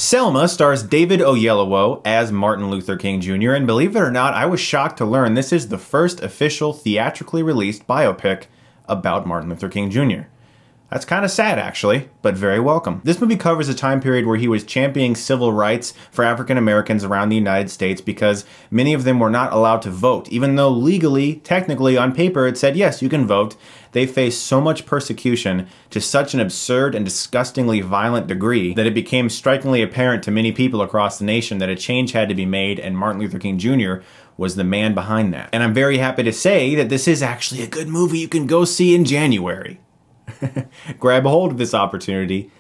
Selma stars David Oyelowo as Martin Luther King Jr., and believe it or not, I was shocked to learn this is the first official theatrically released biopic about Martin Luther King Jr. That's kind of sad, actually, but very welcome. This movie covers a time period where he was championing civil rights for African Americans around the United States because many of them were not allowed to vote. Even though legally, technically, on paper, it said, yes, you can vote, they faced so much persecution to such an absurd and disgustingly violent degree that it became strikingly apparent to many people across the nation that a change had to be made, and Martin Luther King Jr. was the man behind that. And I'm very happy to say that this is actually a good movie you can go see in January. Grab a hold of this opportunity.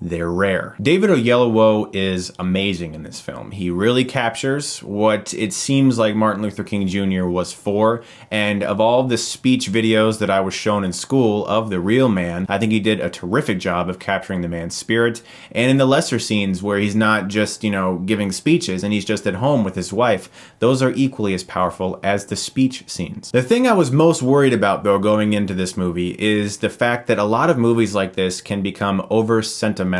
They're rare. David Oyelowo is amazing in this film. He really captures what it seems like Martin Luther King Jr. was for, and of all the speech videos that I was shown in school of the real man, I think he did a terrific job of capturing the man's spirit. And in the lesser scenes where he's not just, giving speeches and he's just at home with his wife, those are equally as powerful as the speech scenes. The thing I was most worried about, though, going into this movie is the fact that a lot of movies like this can become over-sentimental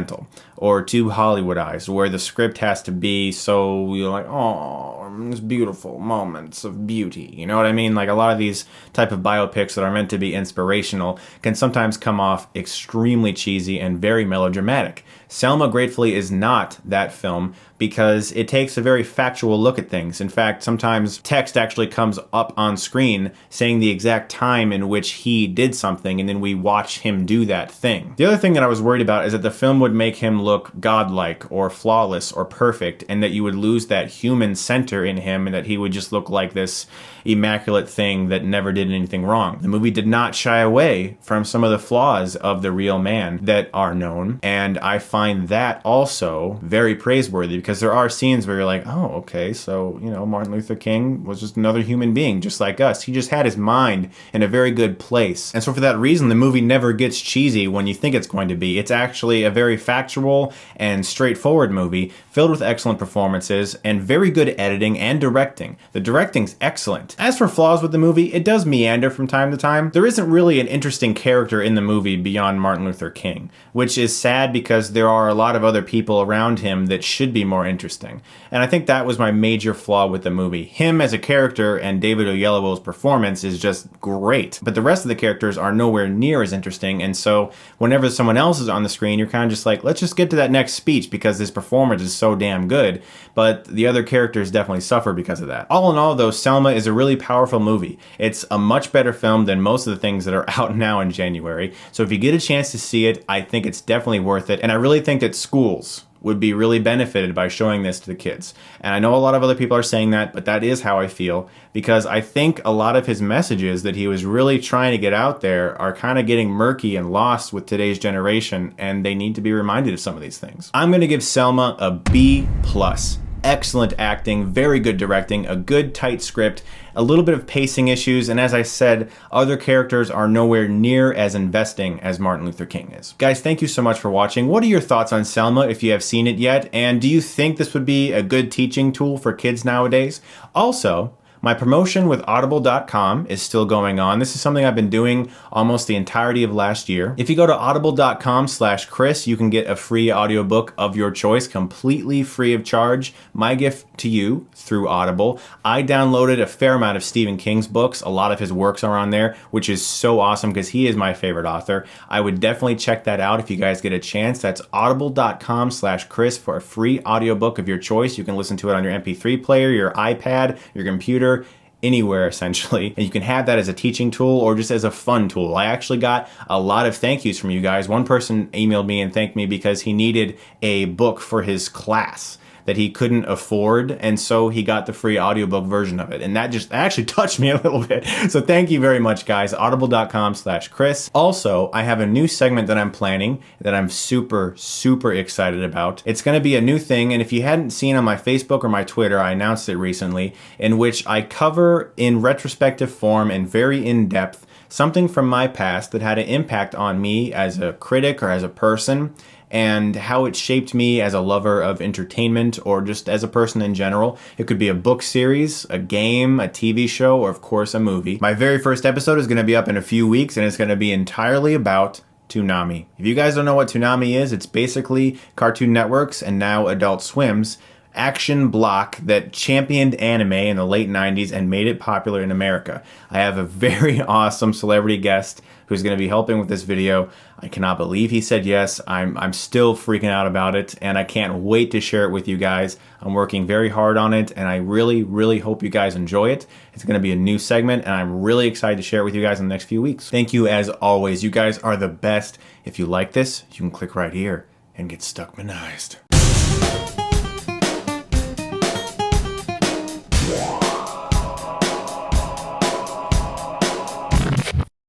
or too Hollywoodized, where the script has to be so you're like, oh, it's beautiful moments of beauty. You know what I mean? Like a lot of these type of biopics that are meant to be inspirational can sometimes come off extremely cheesy and very melodramatic. Selma, gratefully, is not that film because it takes a very factual look at things. In fact, sometimes text actually comes up on screen saying the exact time in which he did something, and then we watch him do that thing. The other thing that I was worried about is that the film would make him look godlike or flawless or perfect, and that you would lose that human center in him, and that he would just look like this immaculate thing that never did anything wrong. The movie did not shy away from some of the flaws of the real man that are known, and I find that also very praiseworthy because there are scenes where you're like, oh, okay, so, Martin Luther King was just another human being just like us. He just had his mind in a very good place. And so for that reason, the movie never gets cheesy when you think it's going to be. It's actually a very factual and straightforward movie filled with excellent performances and very good editing and directing. The directing's excellent. As for flaws with the movie, it does meander from time to time. There isn't really an interesting character in the movie beyond Martin Luther King, which is sad because there are a lot of other people around him that should be more interesting. And I think that was my major flaw with the movie. Him as a character and David Oyelowo's performance is just great, but the rest of the characters are nowhere near as interesting, and so whenever someone else is on the screen, you're kind of just like, let's just get to that next speech because this performance is so damn good, but the other characters definitely suffer because of that. All in all, though, Selma is a really powerful movie. It's a much better film than most of the things that are out now in January, so if you get a chance to see it, I think it's definitely worth it, and I really think that schools would be really benefited by showing this to the kids. And I know a lot of other people are saying that, but that is how I feel, because I think a lot of his messages that he was really trying to get out there are kind of getting murky and lost with today's generation, and they need to be reminded of some of these things. I'm gonna give Selma a B+. Excellent acting, very good directing, a good tight script, a little bit of pacing issues, and as I said, other characters are nowhere near as investing as Martin Luther King is. Guys, thank you so much for watching. What are your thoughts on Selma if you have seen it yet? And do you think this would be a good teaching tool for kids nowadays? Also, my promotion with Audible.com is still going on. This is something I've been doing almost the entirety of last year. If you go to Audible.com/Chris, you can get a free audiobook of your choice, completely free of charge. My gift to you through Audible. I downloaded a fair amount of Stephen King's books. A lot of his works are on there, which is so awesome because he is my favorite author. I would definitely check that out if you guys get a chance. That's Audible.com/Chris for a free audiobook of your choice. You can listen to it on your MP3 player, your iPad, your computer, anywhere essentially, and you can have that as a teaching tool or just as a fun tool. I actually got a lot of thank yous from you guys. One person emailed me and thanked me because he needed a book for his class that he couldn't afford, and so he got the free audiobook version of it, and that actually touched me a little bit. So thank you very much, guys. Audible.com/Chris. Also, I have a new segment that I'm planning that I'm super excited about. It's going to be a new thing, and if you hadn't seen on my Facebook or my Twitter, I announced it recently, in which I cover in retrospective form and very in-depth something from my past that had an impact on me as a critic or as a person, and how it shaped me as a lover of entertainment or just as a person in general. It could be a book series, a game, a TV show, or of course a movie. My very first episode is going to be up in a few weeks, and it's going to be entirely about Toonami. If you guys don't know what Toonami is, it's basically Cartoon Network's and now Adult Swim's action block that championed anime in the late 90s and made it popular in America. I have a very awesome celebrity guest who's going to be helping with this video. I cannot believe he said yes. I'm still freaking out about it, and I can't wait to share it with you guys. I'm working very hard on it, and I really, really hope you guys enjoy it. It's going to be a new segment, and I'm really excited to share it with you guys in the next few weeks. Thank you as always. You guys are the best. If you like this, you can click right here and get Stuckmanized.